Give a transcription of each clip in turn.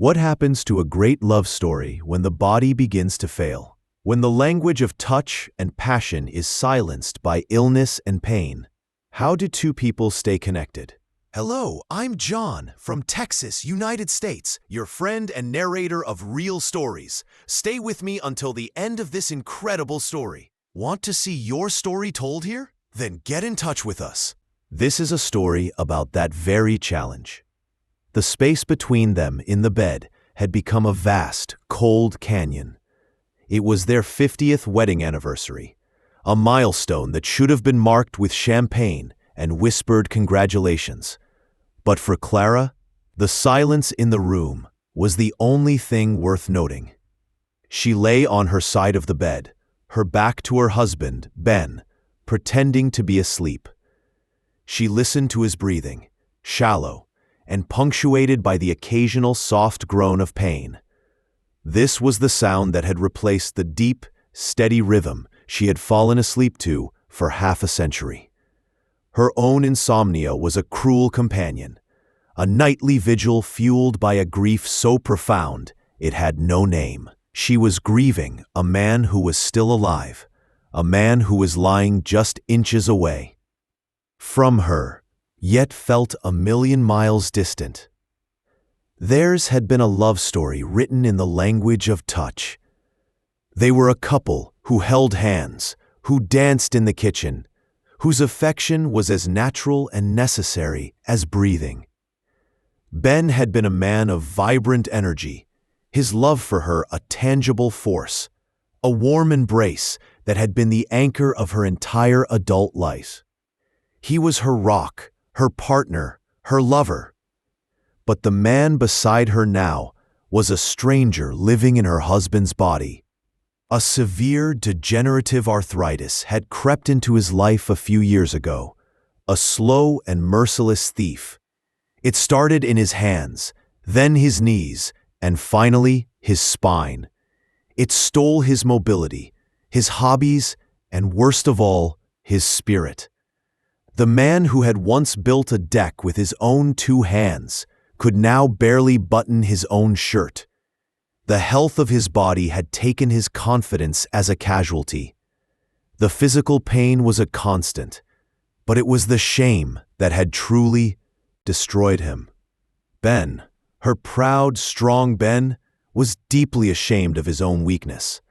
What happens to a great love story when the body begins to fail? When the language of touch and passion is silenced by illness and pain? How do two people stay connected? Hello, I'm John from Texas, United States, your friend and narrator of real stories. Stay with me until the end of this incredible story. Want to see your story told here? Then get in touch with us. This is a story about that very challenge. The space between them in the bed had become a vast, cold canyon. It was their 50th wedding anniversary, a milestone that should have been marked with champagne and whispered congratulations. But for Clara, the silence in the room was the only thing worth noting. She lay on her side of the bed, her back to her husband, Ben, pretending to be asleep. She listened to his breathing, shallow, and punctuated by the occasional soft groan of pain. This was the sound that had replaced the deep, steady rhythm she had fallen asleep to for half a century. Her own insomnia was a cruel companion, a nightly vigil fueled by a grief so profound it had no name. She was grieving a man who was still alive, a man who was lying just inches away from her, yet felt a million miles distant. Theirs had been a love story written in the language of touch. They were a couple who held hands, who danced in the kitchen, whose affection was as natural and necessary as breathing. Ben had been a man of vibrant energy, his love for her a tangible force, a warm embrace that had been the anchor of her entire adult life. He was her rock, her partner, her lover. But the man beside her now was a stranger living in her husband's body. A severe degenerative arthritis had crept into his life a few years ago, a slow and merciless thief. It started in his hands, then his knees, and finally his spine. It stole his mobility, his hobbies, and worst of all, his spirit. The man who had once built a deck with his own two hands could now barely button his own shirt. The health of his body had taken his confidence as a casualty. The physical pain was a constant, but it was the shame that had truly destroyed him. Ben, her proud, strong Ben, was deeply ashamed of his own weakness,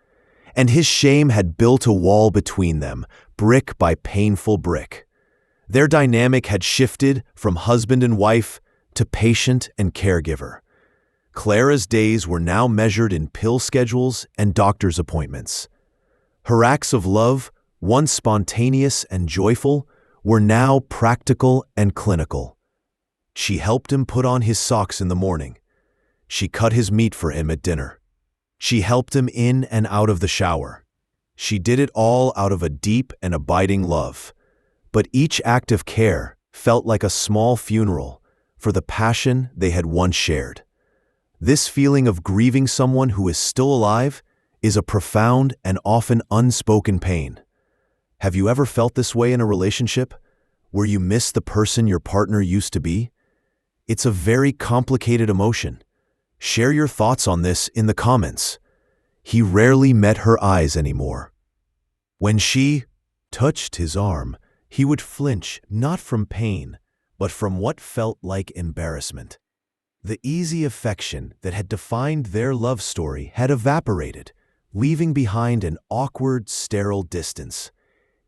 and his shame had built a wall between them, brick by painful brick. Their dynamic had shifted from husband and wife to patient and caregiver. Clara's days were now measured in pill schedules and doctor's appointments. Her acts of love, once spontaneous and joyful, were now practical and clinical. She helped him put on his socks in the morning. She cut his meat for him at dinner. She helped him in and out of the shower. She did it all out of a deep and abiding love. But each act of care felt like a small funeral for the passion they had once shared. This feeling of grieving someone who is still alive is a profound and often unspoken pain. Have you ever felt this way in a relationship, where you miss the person your partner used to be? It's a very complicated emotion. Share your thoughts on this in the comments. He rarely met her eyes anymore. When she touched his arm, he would flinch not from pain, but from what felt like embarrassment. The easy affection that had defined their love story had evaporated, leaving behind an awkward, sterile distance.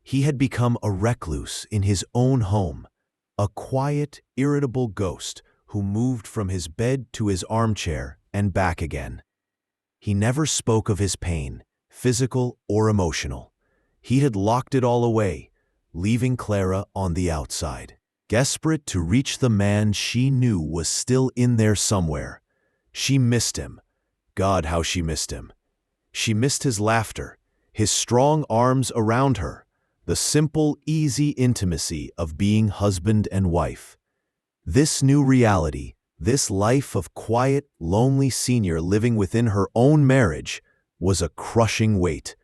He had become a recluse in his own home, a quiet, irritable ghost who moved from his bed to his armchair and back again. He never spoke of his pain, physical or emotional. He had locked it all away, leaving Clara on the outside, desperate to reach the man she knew was still in there somewhere. She missed him. God, how she missed him. She missed his laughter, his strong arms around her, the simple, easy intimacy of being husband and wife. This new reality, this life of quiet, lonely senior living within her own marriage, was a crushing weight.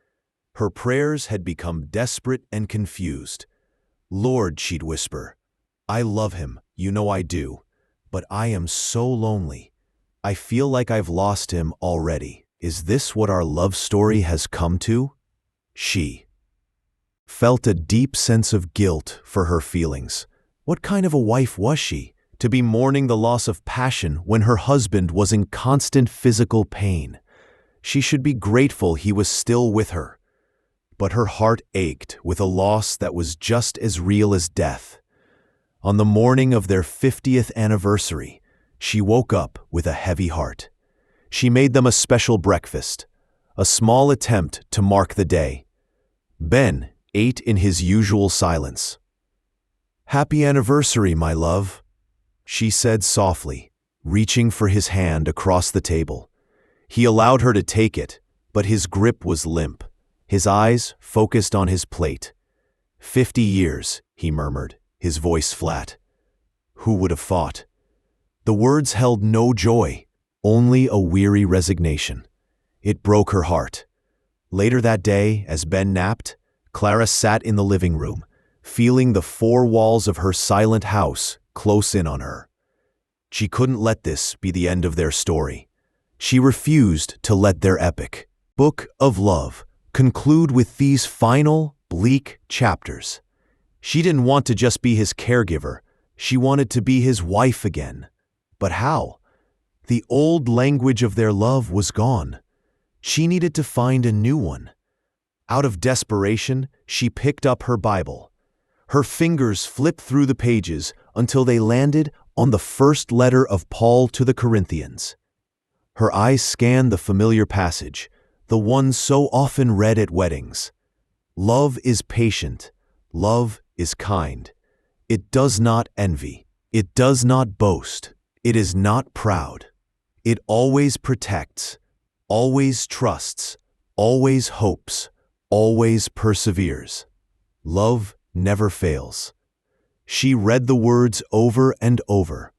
Her prayers had become desperate and confused. Lord, she'd whisper, I love him, you know I do, but I am so lonely. I feel like I've lost him already. Is this what our love story has come to? She felt a deep sense of guilt for her feelings. What kind of a wife was she, to be mourning the loss of passion when her husband was in constant physical pain? She should be grateful he was still with her. But her heart ached with a loss that was just as real as death. On the morning of their 50th anniversary, she woke up with a heavy heart. She made them a special breakfast, a small attempt to mark the day. Ben ate in his usual silence. "Happy anniversary, my love," she said softly, reaching for his hand across the table. He allowed her to take it, but his grip was limp, his eyes focused on his plate. 50 years, he murmured, his voice flat. Who would have thought? The words held no joy, only a weary resignation. It broke her heart. Later that day, as Ben napped, Clara sat in the living room, feeling the four walls of her silent house close in on her. She couldn't let this be the end of their story. She refused to let their epic book of love conclude with these final, bleak chapters. She didn't want to just be his caregiver. She wanted to be his wife again. But how? The old language of their love was gone. She needed to find a new one. Out of desperation, she picked up her Bible. Her fingers flipped through the pages until they landed on the first letter of Paul to the Corinthians. Her eyes scanned the familiar passage, the one so often read at weddings. Love is patient. Love is kind. It does not envy. It does not boast. It is not proud. It always protects, always trusts, always hopes, always perseveres. Love never fails. She read the words over and over.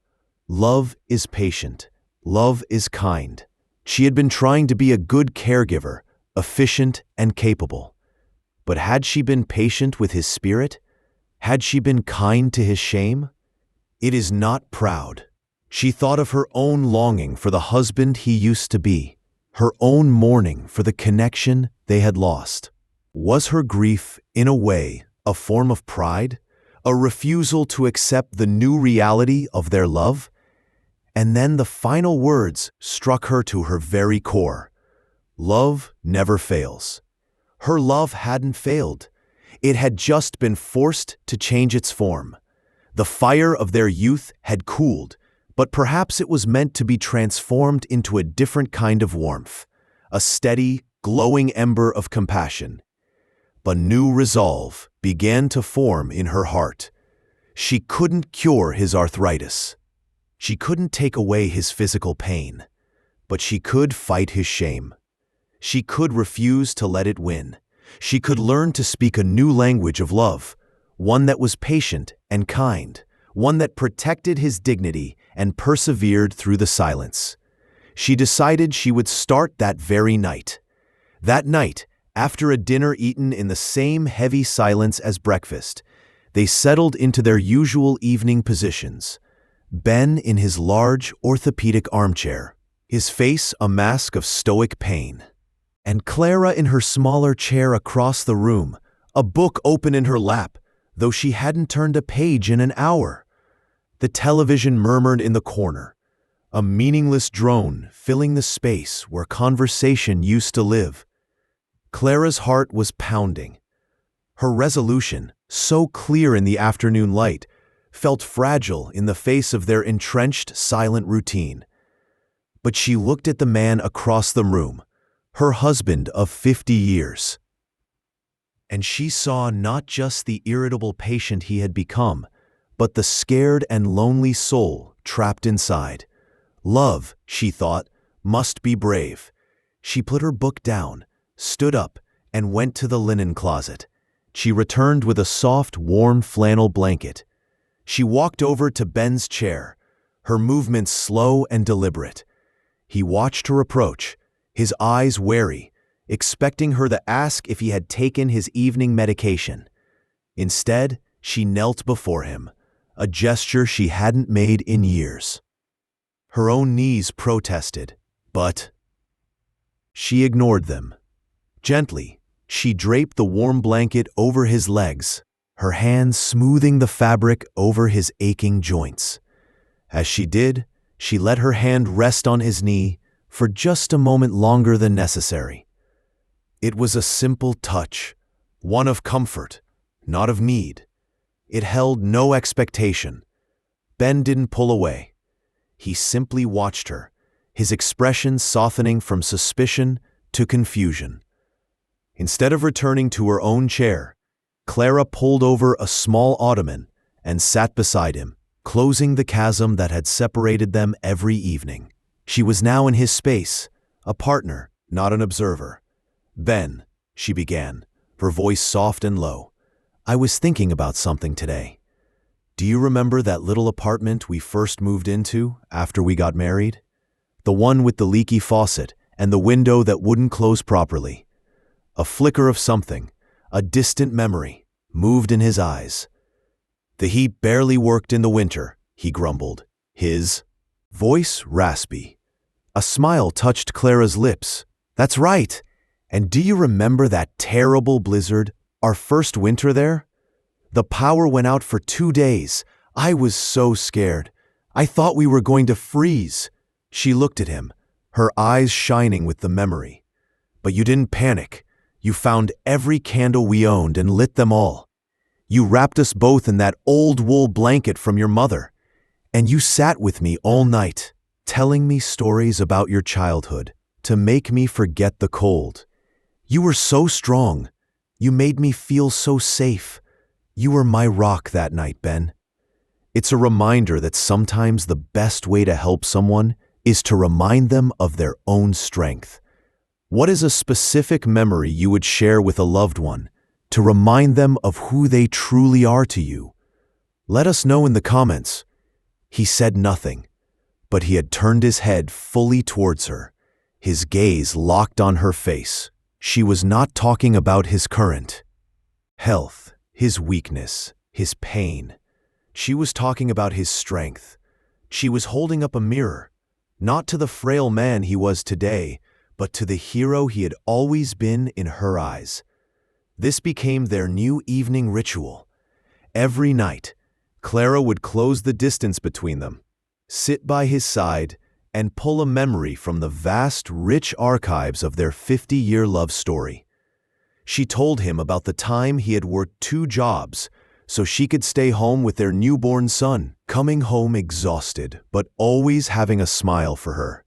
Love is patient. Love is kind. She had been trying to be a good caregiver, efficient and capable. But had she been patient with his spirit? Had she been kind to his shame? It is not proud. She thought of her own longing for the husband he used to be, her own mourning for the connection they had lost. Was her grief, in a way, a form of pride? A refusal to accept the new reality of their love? And then the final words struck her to her very core. Love never fails. Her love hadn't failed. It had just been forced to change its form. The fire of their youth had cooled, but perhaps it was meant to be transformed into a different kind of warmth, a steady, glowing ember of compassion. But new resolve began to form in her heart. She couldn't cure his arthritis. She couldn't take away his physical pain, but she could fight his shame. She could refuse to let it win. She could learn to speak a new language of love, one that was patient and kind, one that protected his dignity and persevered through the silence. She decided she would start that very night. That night, after a dinner eaten in the same heavy silence as breakfast, they settled into their usual evening positions. Ben in his large orthopedic armchair, his face a mask of stoic pain, and Clara in her smaller chair across the room, a book open in her lap, though she hadn't turned a page in an hour. The television murmured in the corner, a meaningless drone filling the space where conversation used to live. Clara's heart was pounding. Her resolution, so clear in the afternoon light, felt fragile in the face of their entrenched, silent routine. But she looked at the man across the room, her husband of 50 years. And she saw not just the irritable patient he had become, but the scared and lonely soul trapped inside. Love, she thought, must be brave. She put her book down, stood up, and went to the linen closet. She returned with a soft, warm flannel blanket. She walked over to Ben's chair, her movements slow and deliberate. He watched her approach, his eyes wary, expecting her to ask if he had taken his evening medication. Instead, she knelt before him, a gesture she hadn't made in years. Her own knees protested, but she ignored them. Gently, she draped the warm blanket over his legs, her hands smoothing the fabric over his aching joints. As she did, she let her hand rest on his knee for just a moment longer than necessary. It was a simple touch, one of comfort, not of need. It held no expectation. Ben didn't pull away. He simply watched her, his expression softening from suspicion to confusion. Instead of returning to her own chair, Clara pulled over a small ottoman and sat beside him, closing the chasm that had separated them every evening. She was now in his space, a partner, not an observer. "Ben," she began, her voice soft and low, "I was thinking about something today. Do you remember that little apartment we first moved into after we got married? The one with the leaky faucet and the window that wouldn't close properly." A flicker of something, a distant memory, moved in his eyes. "The heat barely worked in the winter," he grumbled, his voice raspy. A smile touched Clara's lips. "That's right. And do you remember that terrible blizzard, our first winter there? The power went out for 2 days. I was so scared. I thought we were going to freeze." She looked at him, her eyes shining with the memory. "But you didn't panic. You found every candle we owned and lit them all. You wrapped us both in that old wool blanket from your mother. And you sat with me all night, telling me stories about your childhood to make me forget the cold. You were so strong. You made me feel so safe. You were my rock that night, Ben." It's a reminder that sometimes the best way to help someone is to remind them of their own strength. What is a specific memory you would share with a loved one to remind them of who they truly are to you? Let us know in the comments. He said nothing, but he had turned his head fully towards her, his gaze locked on her face. She was not talking about his current health, his weakness, his pain. She was talking about his strength. She was holding up a mirror, not to the frail man he was today, but to the hero he had always been in her eyes. This became their new evening ritual. Every night, Clara would close the distance between them, sit by his side, and pull a memory from the vast, rich archives of their 50-year love story. She told him about the time he had worked 2 jobs so she could stay home with their newborn son, coming home exhausted, but always having a smile for her.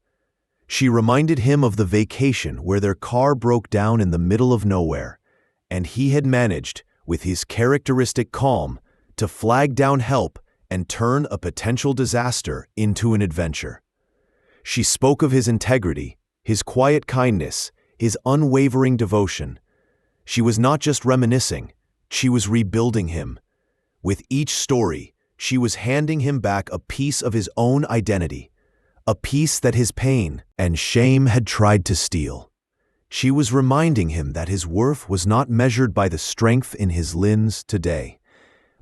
She reminded him of the vacation where their car broke down in the middle of nowhere, and he had managed, with his characteristic calm, to flag down help and turn a potential disaster into an adventure. She spoke of his integrity, his quiet kindness, his unwavering devotion. She was not just reminiscing, she was rebuilding him. With each story, she was handing him back a piece of his own identity, a piece that his pain and shame had tried to steal. She was reminding him that his worth was not measured by the strength in his limbs today,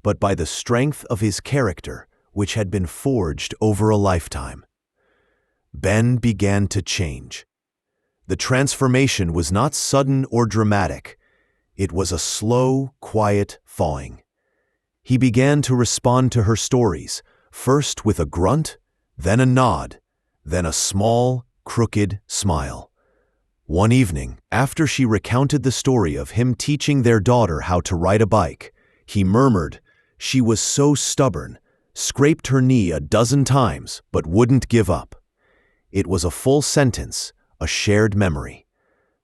but by the strength of his character, which had been forged over a lifetime. Ben began to change. The transformation was not sudden or dramatic. It was a slow, quiet thawing. He began to respond to her stories, first with a grunt, then a nod, then a small, crooked smile. One evening, after she recounted the story of him teaching their daughter how to ride a bike, he murmured, "She was so stubborn, scraped her knee a dozen times, but wouldn't give up." It was a full sentence, a shared memory.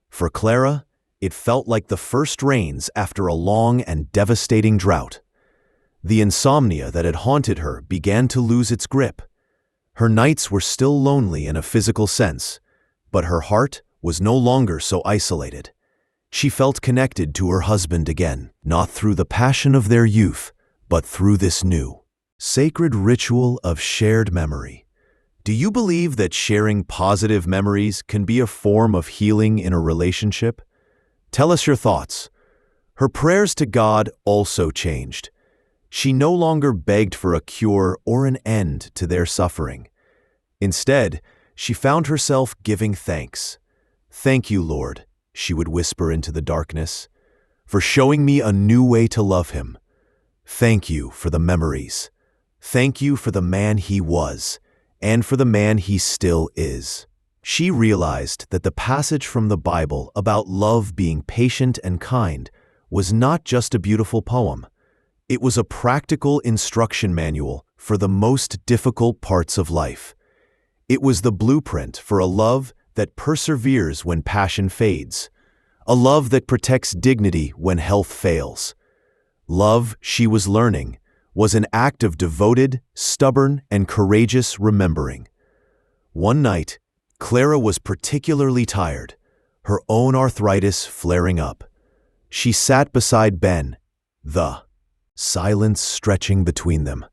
For Clara, it felt like the first rains after a long and devastating drought. The insomnia that had haunted her began to lose its grip. Her nights were still lonely in a physical sense, but her heart was no longer so isolated. She felt connected to her husband again, not through the passion of their youth, but through this new, sacred ritual of shared memory. Do you believe that sharing positive memories can be a form of healing in a relationship? Tell us your thoughts. Her prayers to God also changed. She no longer begged for a cure or an end to their suffering. Instead, she found herself giving thanks. "Thank you, Lord," she would whisper into the darkness, "for showing me a new way to love him. Thank you for the memories. Thank you for the man he was, and for the man he still is." She realized that the passage from the Bible about love being patient and kind was not just a beautiful poem. It was a practical instruction manual for the most difficult parts of life. It was the blueprint for a love that perseveres when passion fades, a love that protects dignity when health fails. Love, she was learning, was an act of devoted, stubborn, and courageous remembering. One night, Clara was particularly tired, her own arthritis flaring up. She sat beside Ben, the silence stretching between them.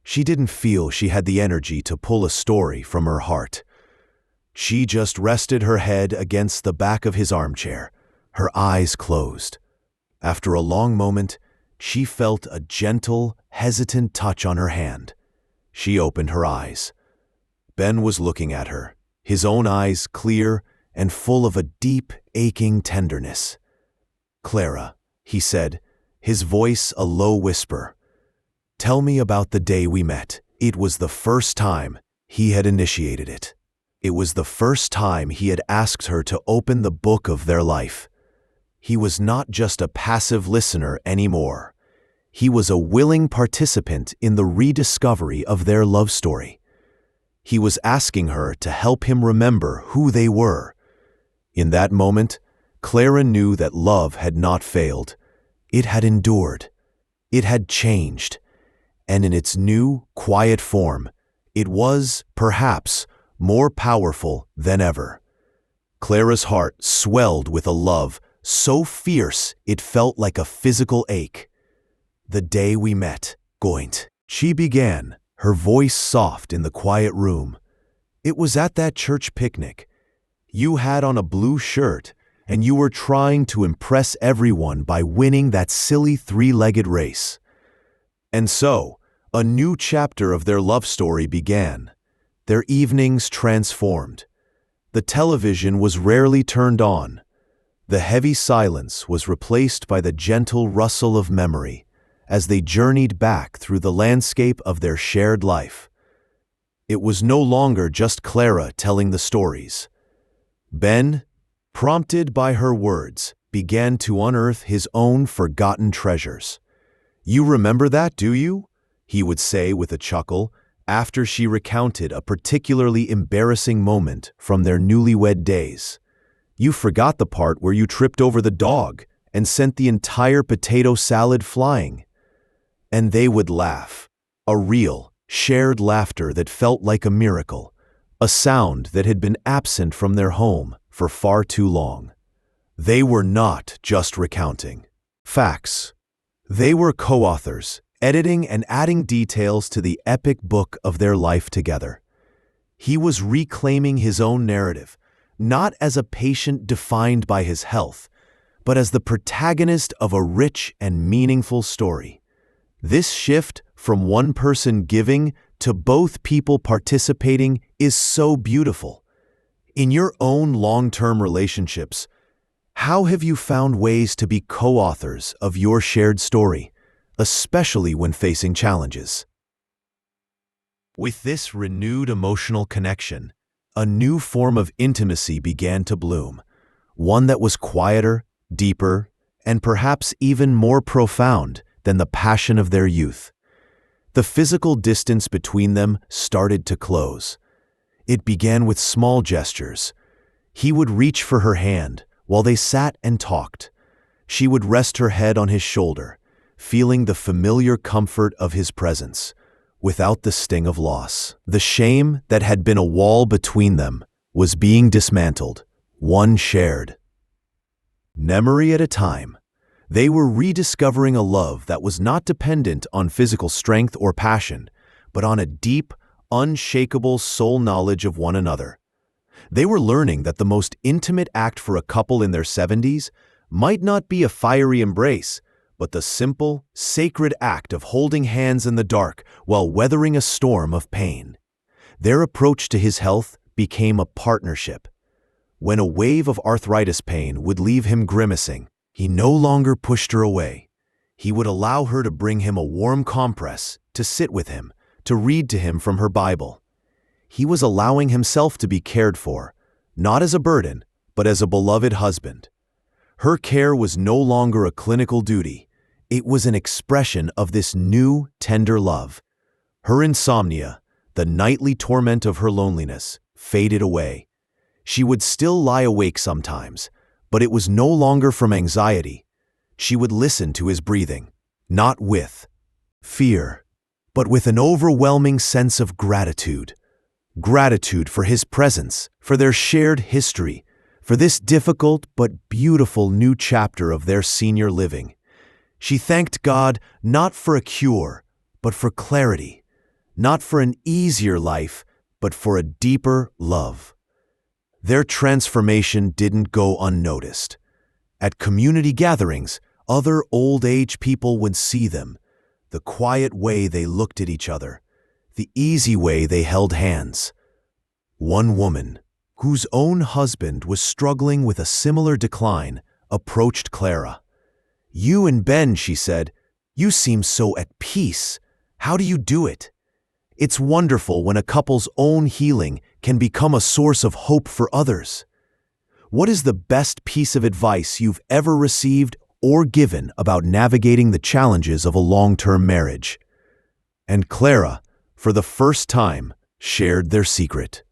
She didn't feel she had the energy to pull a story from her heart. She just rested her head against the back of his armchair, her eyes closed. After a long moment, she felt a gentle, hesitant touch on her hand. She opened her eyes. Ben was looking at her, his own eyes clear and full of a deep, aching tenderness. "Clara," he said, his voice a low whisper. "Tell me about the day we met." It was the first time he had initiated it. It was the first time he had asked her to open the book of their life. He was not just a passive listener anymore. He was a willing participant in the rediscovery of their love story. He was asking her to help him remember who they were. In that moment, Clara knew that love had not failed. It had endured. It had changed. And in its new, quiet form, it was, perhaps, more powerful than ever. Clara's heart swelled with a love so fierce it felt like a physical ache. "The day we met, Goint," she began, her voice soft in the quiet room. "It was at that church picnic. You had on a blue shirt, and you were trying to impress everyone by winning that silly three-legged race." And so, a new chapter of their love story began. Their evenings transformed. The television was rarely turned on. The heavy silence was replaced by the gentle rustle of memory as they journeyed back through the landscape of their shared life. It was no longer just Clara telling the stories. Ben, prompted by her words, began to unearth his own forgotten treasures. "You remember that, do you?" he would say with a chuckle, after she recounted a particularly embarrassing moment from their newlywed days. "You forgot the part where you tripped over the dog and sent the entire potato salad flying." And they would laugh, a real, shared laughter that felt like a miracle, a sound that had been absent from their home for far too long. They were not just recounting facts. They were co-authors, editing and adding details to the epic book of their life together. He was reclaiming his own narrative, not as a patient defined by his health, but as the protagonist of a rich and meaningful story. This shift from one person giving to both people participating is so beautiful. In your own long-term relationships, how have you found ways to be co-authors of your shared story, especially when facing challenges? With this renewed emotional connection, a new form of intimacy began to bloom, one that was quieter, deeper, and perhaps even more profound than the passion of their youth. The physical distance between them started to close. It began with small gestures. He would reach for her hand while they sat and talked. She would rest her head on his shoulder, feeling the familiar comfort of his presence, without the sting of loss. The shame that had been a wall between them was being dismantled, one shared. Memory at a time, they were rediscovering a love that was not dependent on physical strength or passion, but on a deep, unshakable soul knowledge of one another. They were learning that the most intimate act for a couple in their 70s might not be a fiery embrace, but the simple, sacred act of holding hands in the dark while weathering a storm of pain. Their approach to his health became a partnership. When a wave of arthritis pain would leave him grimacing, he no longer pushed her away. He would allow her to bring him a warm compress, to sit with him, to read to him from her Bible. He was allowing himself to be cared for, not as a burden, but as a beloved husband. Her care was no longer a clinical duty. It was an expression of this new, tender love. Her insomnia, the nightly torment of her loneliness, faded away. She would still lie awake sometimes, but it was no longer from anxiety. She would listen to his breathing, not with fear, but with an overwhelming sense of gratitude. Gratitude for his presence, for their shared history, for this difficult but beautiful new chapter of their senior living. She thanked God not for a cure, but for clarity, not for an easier life, but for a deeper love. Their transformation didn't go unnoticed. At community gatherings, other old-age people would see them, the quiet way they looked at each other, the easy way they held hands. One woman, whose own husband was struggling with a similar decline, approached Clara. "You and Ben," she said, "you seem so at peace. How do you do it?" It's wonderful when a couple's own healing can become a source of hope for others. What is the best piece of advice you've ever received or given about navigating the challenges of a long-term marriage? And Clara, for the first time, shared their secret.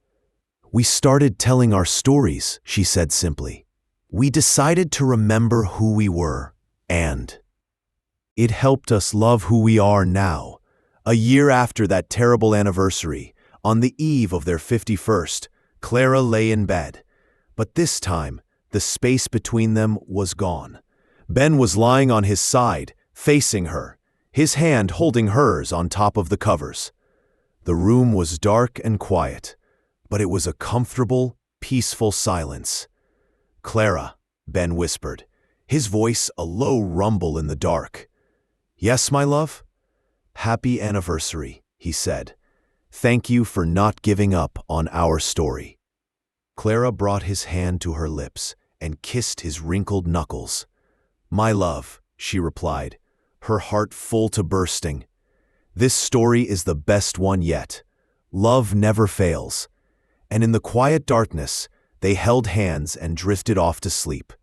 "We started telling our stories," she said simply. "We decided to remember who we were, and it helped us love who we are now." A year after that terrible anniversary, on the eve of their 51st, Clara lay in bed. But this time, the space between them was gone. Ben was lying on his side, facing her, his hand holding hers on top of the covers. The room was dark and quiet, but it was a comfortable, peaceful silence. "Clara," Ben whispered, his voice a low rumble in the dark. "Yes, my love?" "Happy anniversary," he said. "Thank you for not giving up on our story." Clara brought his hand to her lips and kissed his wrinkled knuckles. "My love," she replied, her heart full to bursting. "This story is the best one yet. Love never fails." And in the quiet darkness, they held hands and drifted off to sleep,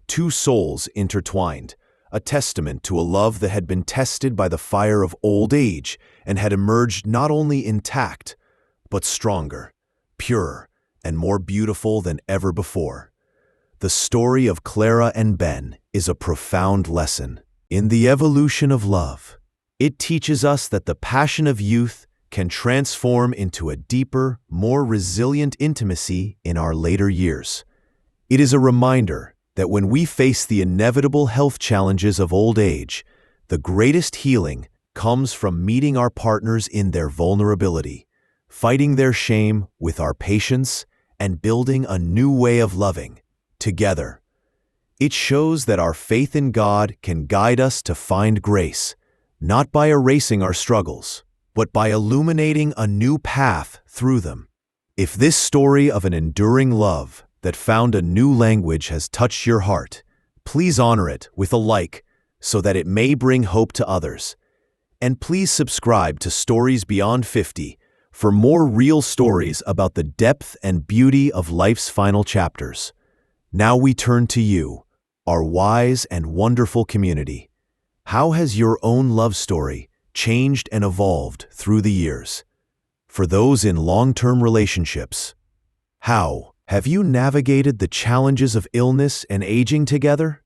two souls intertwined, a testament to a love that had been tested by the fire of old age and had emerged not only intact, but stronger, purer, and more beautiful than ever before. The story of Clara and Ben is a profound lesson in the evolution of love. It teaches us that the passion of youth can transform into a deeper, more resilient intimacy in our later years. It is a reminder that when we face the inevitable health challenges of old age, the greatest healing comes from meeting our partners in their vulnerability, fighting their shame with our patience, and building a new way of loving together. It shows that our faith in God can guide us to find grace, not by erasing our struggles, but by illuminating a new path through them. If this story of an enduring love that found a new language has touched your heart, please honor it with a like so that it may bring hope to others. And please subscribe to Stories Beyond 50 for more real stories about the depth and beauty of life's final chapters. Now we turn to you, our wise and wonderful community. How has your own love story changed and evolved through the years? For those in long-term relationships, how have you navigated the challenges of illness and aging together?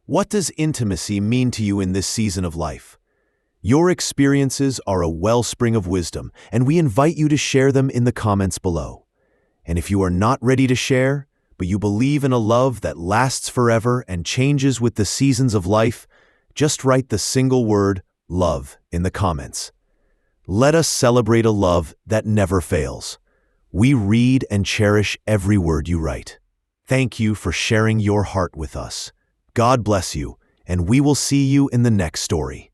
What does intimacy mean to you in this season of life? Your experiences are a wellspring of wisdom, and we invite you to share them in the comments below. And if you are not ready to share, but you believe in a love that lasts forever and changes with the seasons of life, just write the single word, love, in the comments. Let us celebrate a love that never fails. We read and cherish every word you write. Thank you for sharing your heart with us. God bless you, and we will see you in the next story.